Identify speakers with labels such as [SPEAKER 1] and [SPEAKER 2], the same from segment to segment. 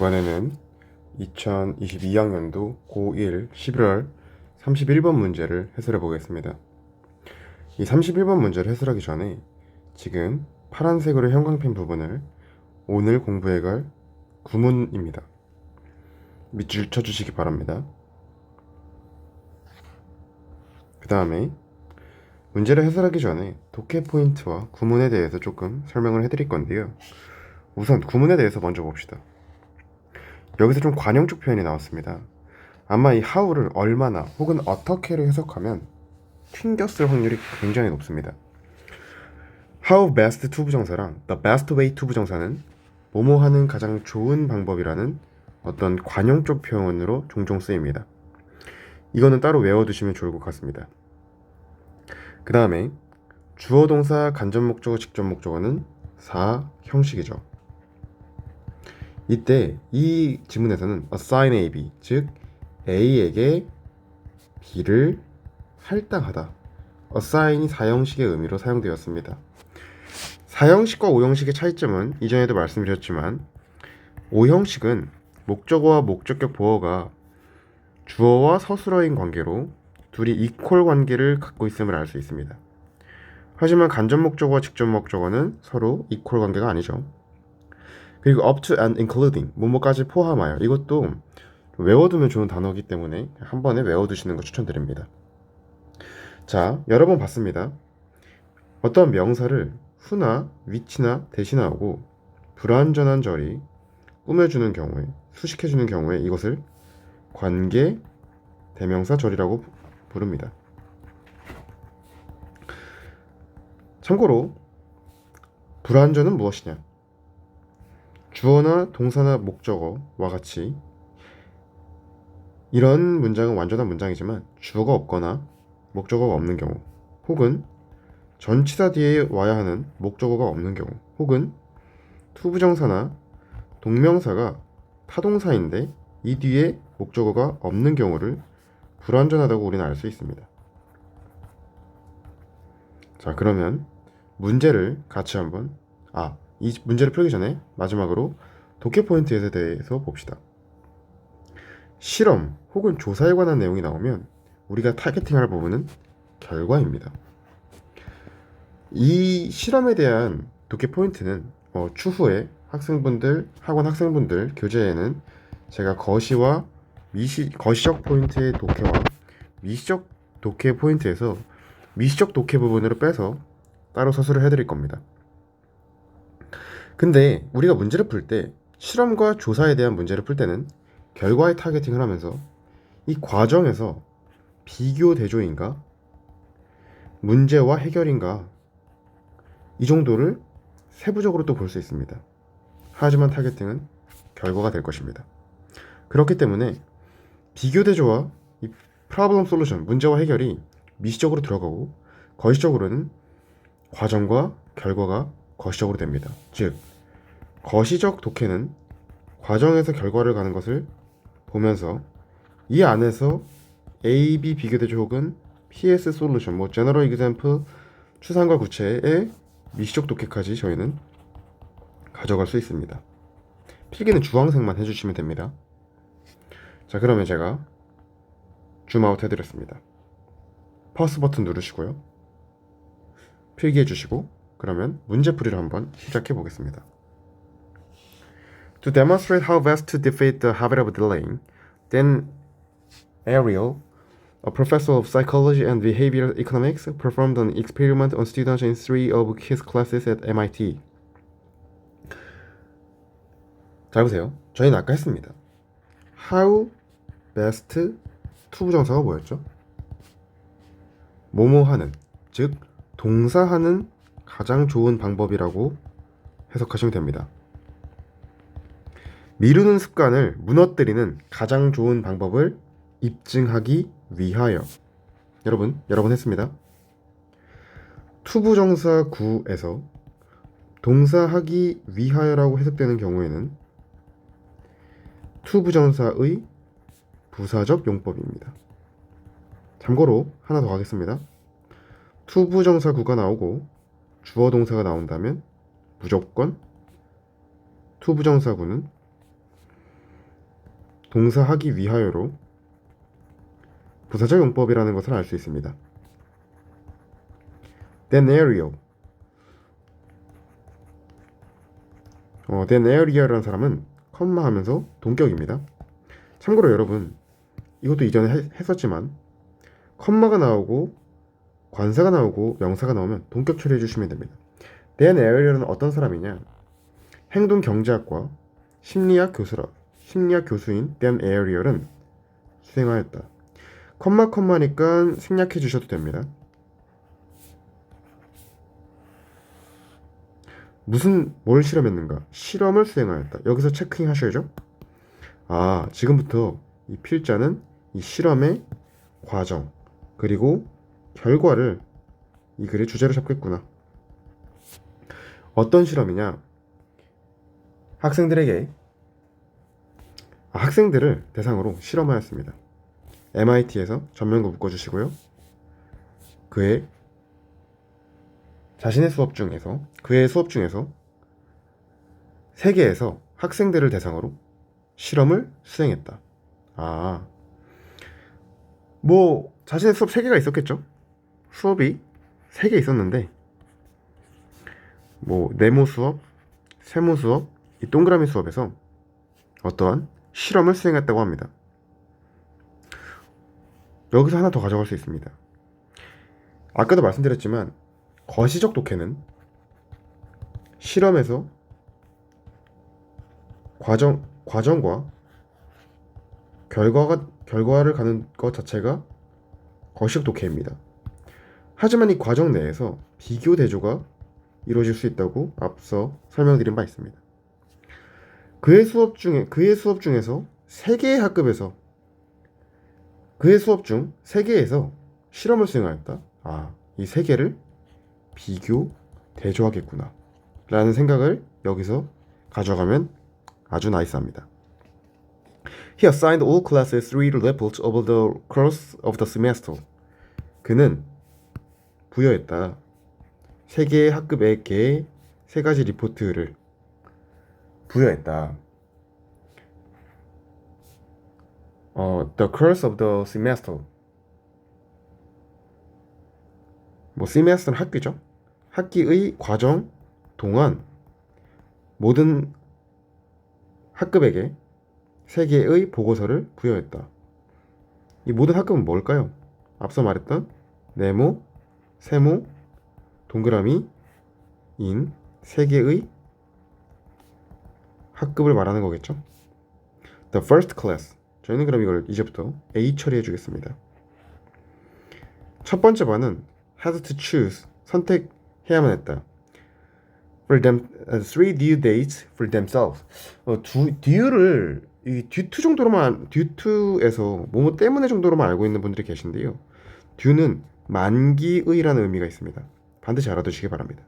[SPEAKER 1] 이번에는 2022학년도 고1 11월 31번 문제를 해설해 보겠습니다. 이 31번 문제를 해설하기 전에 지금 파란색으로 형광펜 부분을 오늘 공부해갈 구문입니다. 밑줄 쳐주시기 바랍니다. 그 다음에 문제를 해설하기 전에 독해 포인트와 구문에 대해서 조금 설명을 해드릴 건데요. 우선 구문에 대해서 먼저 봅시다. 여기서 좀 관용적 표현이 나왔습니다. 아마 이 how를 얼마나 혹은 어떻게로 해석하면 튕겼을 확률이 굉장히 높습니다. how best to 부정사랑 the best way to 부정사는 뭐뭐 하는 가장 좋은 방법이라는 어떤 관용적 표현으로 종종 쓰입니다. 이거는 따로 외워두시면 좋을 것 같습니다. 그 다음에 주어 동사 간접 목적어 직접 목적어는 4 형식이죠. 이때 이 지문에서는 assign A, B, 즉 A에게 B를 할당하다, assign이 4형식의 의미로 사용되었습니다. 4형식과 5형식의 차이점은 이전에도 말씀드렸지만 5형식은 목적어와 목적격 보어가 주어와 서술어인 관계로 둘이 이퀄 관계를 갖고 있음을 알 수 있습니다. 하지만 간접 목적어와 직접 목적어는 서로 이퀄 관계가 아니죠. 그리고 up to and including, 뭐뭐까지 포함하여, 이것도 외워두면 좋은 단어이기 때문에 한 번에 외워두시는 거 추천드립니다. 자, 여러 번 봤습니다. 어떤 명사를 후나 위치나 대신하고 불완전한 절이 꾸며주는 경우에, 수식해주는 경우에 이것을 관계 대명사 절이라고 부릅니다. 참고로 불완전은 무엇이냐? 주어나 동사나 목적어와 같이 이런 문장은 완전한 문장이지만 주어가 없거나 목적어가 없는 경우, 혹은 전치사 뒤에 와야 하는 목적어가 없는 경우, 혹은 투부정사나 동명사가 타동사인데 이 뒤에 목적어가 없는 경우를 불완전하다고 우리는 알 수 있습니다. 자, 그러면 문제를 같이 한번, 이 문제를 풀기 전에 마지막으로 독해 포인트에 대해서 봅시다. 실험 혹은 조사에 관한 내용이 나오면 우리가 타겟팅할 부분은 결과입니다. 이 실험에 대한 독해 포인트는 추후에 학원 학생분들 교재에는 제가 거시와 거시적 포인트의 독해와 미시적 독해 포인트에서 미시적 독해 부분으로 빼서 따로 서술을 해드릴 겁니다. 근데 우리가 문제를 풀 때, 실험과 조사에 대한 문제를 풀 때는 결과에 타겟팅을 하면서 이 과정에서 비교 대조인가, 문제와 해결인가, 이 정도를 세부적으로 또 볼 수 있습니다. 하지만 타겟팅은 결과가 될 것입니다. 그렇기 때문에 비교 대조와 이 프로블럼 솔루션, 문제와 해결이 미시적으로 들어가고 거시적으로는 과정과 결과가 거시적으로 됩니다. 즉, 거시적 독해는 과정에서 결과를 가는 것을 보면서 이 안에서 A, B 비교 대조 혹은 PS 솔루션, General Example 추상과 구체의 미시적 독해까지 저희는 가져갈 수 있습니다. 필기는 주황색만 해주시면 됩니다. 자, 그러면 제가 줌아웃 해드렸습니다. 퍼스 버튼 누르시고요. 필기해 주시고, 그러면 문제풀이를 한번 시작해 보겠습니다. To demonstrate how best to defeat the habit of delaying, then Ariel, a professor of psychology and behavioral economics, performed an experiment on students in 3 of his classes at MIT. 잘 보세요. 저희는 아까 했습니다. How best to 부정사가 뭐였죠? 뭐뭐 하는, 즉 동사하는 가장 좋은 방법이라고 해석하시면 됩니다. 미루는 습관을 무너뜨리는 가장 좋은 방법을 입증하기 위하여. 여러분 했습니다. 투부정사 구에서 동사하기 위하여라고 해석되는 경우에는 투부정사의 부사적 용법입니다. 참고로 하나 더 하겠습니다. 투부정사 구가 나오고 주어 동사가 나온다면 무조건 투부정사 구는 동사 하기 위하여로 부사적 용법이라는 것을 알 수 있습니다. Then area. then area라는 사람은 컴마 하면서 동격입니다. 참고로 여러분, 이것도 이전에 했었지만 컴마가 나오고 관사가 나오고 명사가 나오면 동격 처리해 주시면 됩니다. then area는 어떤 사람이냐? 행동 경제학과 심리학 교수인 then area는 수행하였다. 컴마니까 생략해 주셔도 됩니다. 뭘 실험했는가? 실험을 수행하였다. 여기서 체크잉 하셔야죠. 지금부터 이 필자는 이 실험의 과정 그리고 결과를 이 글의 주제로 잡겠구나. 어떤 실험이냐? 학생들을 대상으로 실험하였습니다. MIT에서 전면구 묶어주시고요. 그의 수업 중에서 세계에서 학생들을 대상으로 실험을 수행했다. 자신의 수업 3개가 있었겠죠? 수업이 3개 있었는데 네모 수업, 세모 수업, 이 동그라미 수업에서 어떠한 실험을 수행했다고 합니다. 여기서 하나 더 가져갈 수 있습니다. 아까도 말씀드렸지만 거시적 독해는 실험에서 과정과 결과를 가는 것 자체가 거시적 독해입니다. 하지만 이 과정 내에서 비교 대조가 이루어질 수 있다고 앞서 설명드린 바 있습니다. 그의 수업 중에서 3개의 학급에서 그의 수업 중 3개에서 실험을 수행하였다. 이 3개를 비교 대조하겠구나 라는 생각을 여기서 가져가면 아주 나이스합니다. He assigned all classes 3 reports over the course of the semester. 그는 부여했다. 3개의 학급에게 3가지 리포트를 부여했다. The course of the semester. semester는 학기죠. 학기의 과정 동안 모든 학급에게 3개의 보고서를 부여했다. 이 모든 학급은 뭘까요? 앞서 말했던 네모, 세모, 동그라미 인 3개의 학급을 말하는 거겠죠. The first class. 저희는 그럼 이걸 이제부터 A 처리해 주겠습니다. 첫 번째 반은 had to choose. 선택해야만 했다. For them, 3 due dates for themselves. due를 이 due에서 뭐뭐 때문에 정도로만 알고 있는 분들이 계신데요. due는 만기의라는 의미가 있습니다. 반드시 알아두시기 바랍니다.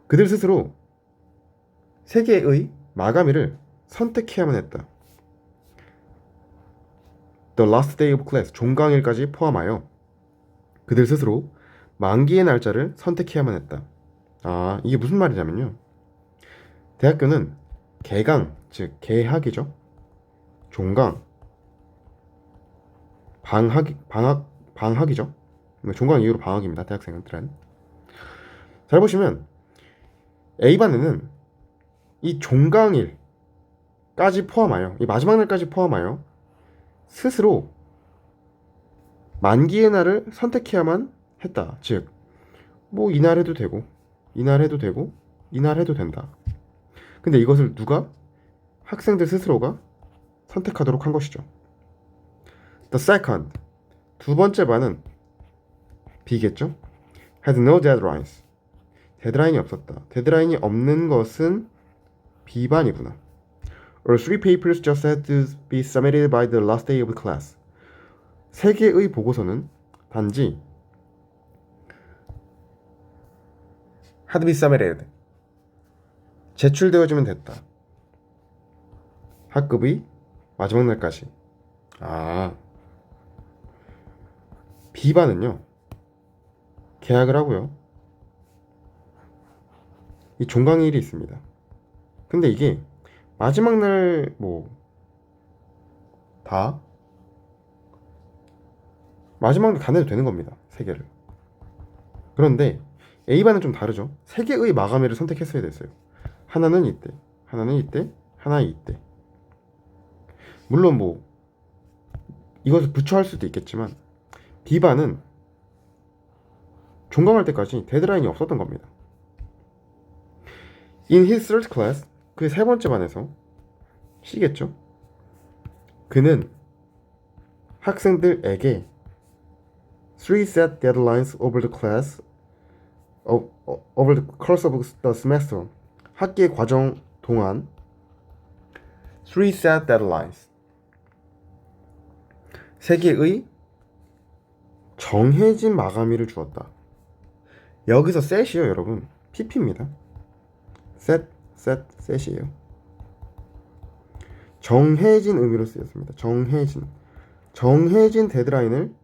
[SPEAKER 1] 그들 스스로 3개의 마감일을 선택해야만 했다. The last day of class, 종강일까지 포함하여 그들 스스로 만기의 날짜를 선택해야만 했다. 이게 무슨 말이냐면요. 대학교는 개강, 즉 개학이죠. 종강, 방학이죠. 종강 이후로 방학입니다. 대학생들은. 잘 보시면 A반에는 이 종강일까지 포함하여, 이 마지막 날까지 포함하여 스스로 만기의 날을 선택해야만 했다. 즉, 이날 해도 되고, 이날 해도 되고, 이날 해도 된다. 근데 이것을 누가? 학생들 스스로가 선택하도록 한 것이죠. The second. 두 번째 반은 B겠죠? Had no deadlines. 데드라인이 없었다. 데드라인이 없는 것은 B반이구나. Or 3 papers just had to be submitted by the last day of class. 3개의 보고서는 단지 had to be submitted. 제출되어지면 됐다. 학급의 마지막 날까지. B반은요. 계약을 하고요. 이 종강일이 있습니다. 근데 이게 마지막 날 다 마지막에 다 내도 되는 겁니다. 3개를. 그런데 A반은 좀 다르죠. 3개의 마감일을 선택했어야 됐어요. 하나는 이때, 하나는 이때, 하나 이때. 물론 뭐 이것을 부처할 수도 있겠지만 B반은 종강할 때까지 데드라인이 없었던 겁니다. In his third class, 그의 3번째 반에서 C겠죠. 그는 학생들에게 3 set deadlines over the class over the course of the semester. 학기의 과정 동안 3 set deadlines. 3개의 정해진 마감일을 주었다. 여기서 set이요, 여러분. pp입니다. set이에요. 정해진 의미로 쓰였습니다. 정해진 데드라인을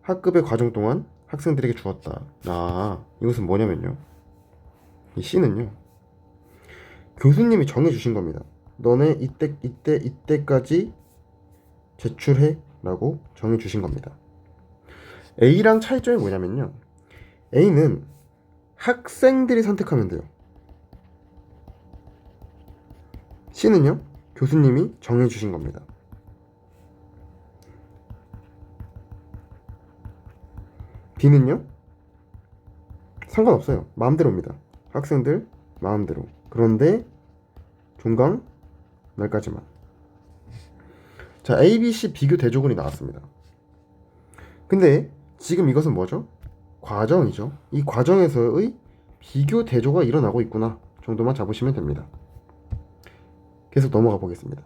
[SPEAKER 1] 학급의 과정 동안 학생들에게 주었다. 이것은 뭐냐면요. 이 C는요. 교수님이 정해주신 겁니다. 너네 이때까지 제출해 라고 정해주신 겁니다. A랑 차이점이 뭐냐면요. A는 학생들이 선택하면 돼요. C는요. 교수님이 정해주신 겁니다. B는요. 상관없어요. 마음대로입니다. 학생들 마음대로. 그런데 종강 날까지만. 자, A, B, C 비교 대조군이 나왔습니다. 근데 지금 이것은 뭐죠? 과정이죠. 이 과정에서의 비교 대조가 일어나고 있구나 정도만 잡으시면 됩니다. 계속 넘어가 보겠습니다.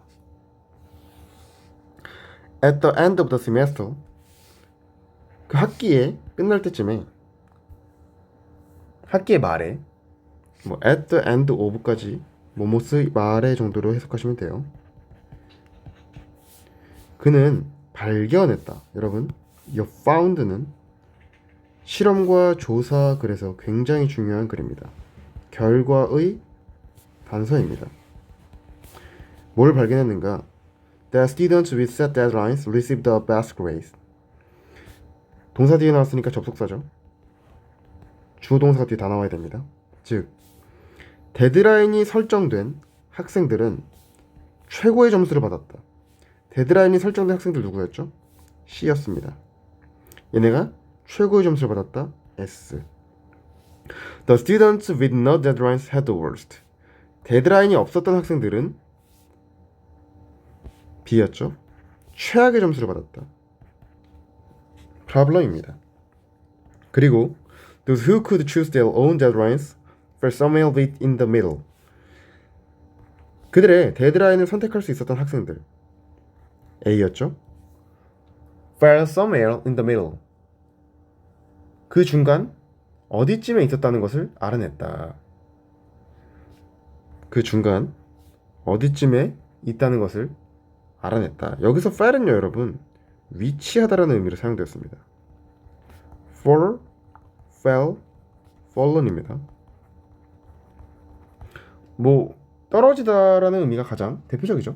[SPEAKER 1] At the end of the semester, 그 학기에 끝날 때쯤에, 학기의 말에, 뭐 at the end of까지 뭐뭐의 말에 정도로 해석하시면 돼요. 그는 발견했다. 여러분, you found는 실험과 조사 글에서 굉장히 중요한 글입니다. 결과의 단서입니다. 뭘 발견했는가? The students with set deadlines received the best grades. 동사 뒤에 나왔으니까 접속사죠. 주어 동사가 뒤에 다 나와야 됩니다. 즉, 데드라인이 설정된 학생들은 최고의 점수를 받았다. 데드라인이 설정된 학생들 누구였죠? C였습니다. 얘네가 최고의 점수를 받았다. S. The students with no deadlines had the worst. 데드라인이 없었던 학생들은 B였죠. 최악의 점수를 받았다. problem입니다. 그리고 those who could choose their own deadlines fell somewhere in the middle. 그들의 데드라인을 선택할 수 있었던 학생들 A였죠. fell somewhere in the middle. 그 중간 어디쯤에 있었다는 것을 알아냈다. 그 중간 어디쯤에 있다는 것을 알아냈다. 여기서 fell은요, 여러분, 위치하다라는 의미로 사용되었습니다. fall, fell, fallen입니다. 뭐 떨어지다라는 의미가 가장 대표적이죠.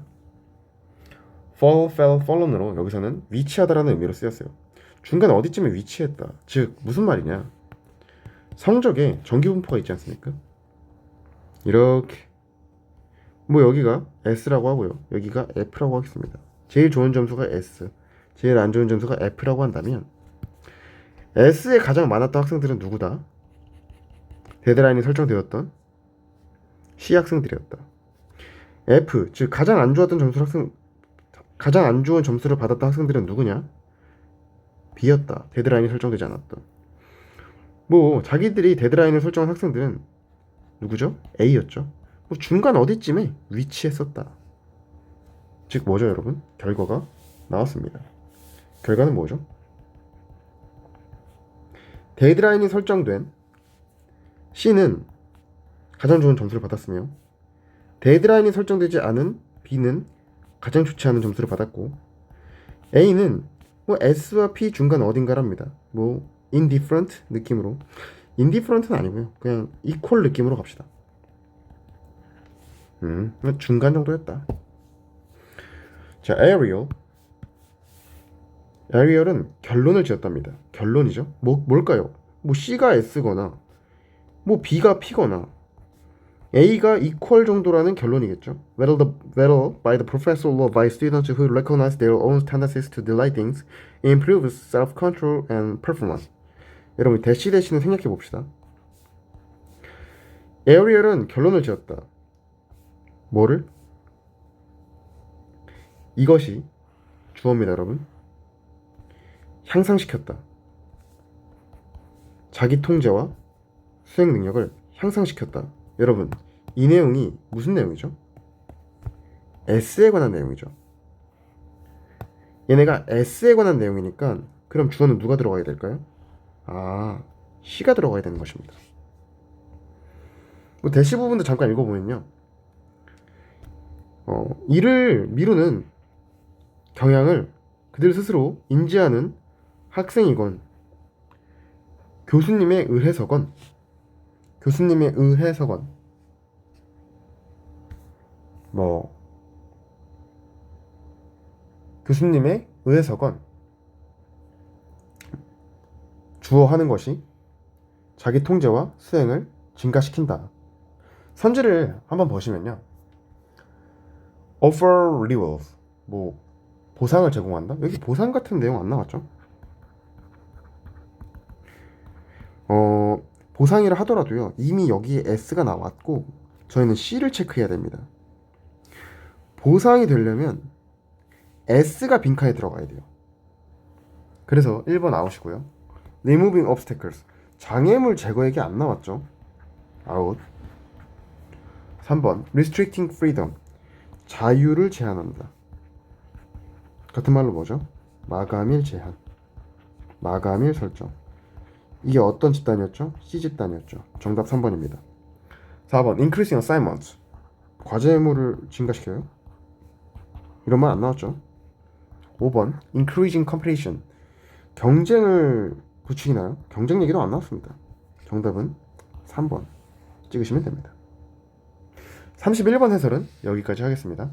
[SPEAKER 1] fall, fell, fallen으로 여기서는 위치하다라는 의미로 쓰였어요. 중간 어디쯤에 위치했다. 즉 무슨 말이냐? 성적에 정기분포가 있지 않습니까? 이렇게 뭐 여기가 S라고 하고요. 여기가 F라고 하겠습니다. 제일 좋은 점수가 S, 제일 안 좋은 점수가 F라고 한다면 S에 가장 많았던 학생들은 누구다? 데드라인이 설정되었던 C 학생들이었다. F, 즉 가장 안 좋았던 가장 안 좋은 점수를 받았던 학생들은 누구냐? B였다. 데드라인이 설정되지 않았던. 뭐 자기들이 데드라인을 설정한 학생들은 누구죠? A였죠. 뭐 중간 어디쯤에 위치했었다. 즉 뭐죠, 여러분? 결과가 나왔습니다. 결과는 뭐죠? 데드라인이 설정된 C는 가장 좋은 점수를 받았으며 데드라인이 설정되지 않은 B는 가장 좋지 않은 점수를 받았고 A는 뭐 S와 P 중간 어딘가랍니다. 뭐 indifferent 느낌으로, indifferent는 아니고요. 그냥 equal 느낌으로 갑시다. 중간 정도였다. 자, Ariel, 에리얼은 결론을 지었답니다. 결론이죠. 뭘까요? 뭐 C가 S거나 뭐 B가 P거나 A가 equal 정도라는 결론이겠죠. Whether by the professor or by students who recognize their own tendencies to delay things improves self-control and performance. 여러분 대시는 생각해 봅시다. 에리얼은 결론을 지었다. 뭐를? 이것이 주어입니다, 여러분. 향상시켰다. 자기 통제와 수행 능력을 향상시켰다. 여러분, 이 내용이 무슨 내용이죠? S에 관한 내용이죠. 얘네가 S에 관한 내용이니까 그럼 주어는 누가 들어가야 될까요? C가 들어가야 되는 것입니다. 뭐 대시 부분도 잠깐 읽어보면요. 이를 미루는 경향을 그들 스스로 인지하는 학생이건 교수님에 의해서건 교수님에 의해서건 주어하는 것이 자기 통제와 수행을 증가시킨다. 선지를 한번 보시면요. offer rewards, 뭐 보상을 제공한다? 여기 보상 같은 내용 안 나왔죠? 보상이라 하더라도요. 이미 여기에 S가 나왔고 저희는 C를 체크해야 됩니다. 보상이 되려면 S가 빈칸에 들어가야 돼요. 그래서 1번 아웃이고요. removing obstacles, 장애물 제거 얘기 안 나왔죠? 아웃. 3번 restricting freedom, 자유를 제한한다. 같은 말로 뭐죠? 마감일 제한, 마감일 설정. 이게 어떤 집단이었죠? C 집단이었죠. 정답 3번입니다. 4번 increasing assignments, 과제물을 증가시켜요. 이런 말 안 나왔죠? 5번 increasing competition, 경쟁을 부추기나요? 경쟁 얘기도 안 나왔습니다. 정답은 3번 찍으시면 됩니다. 31번 해설은 여기까지 하겠습니다.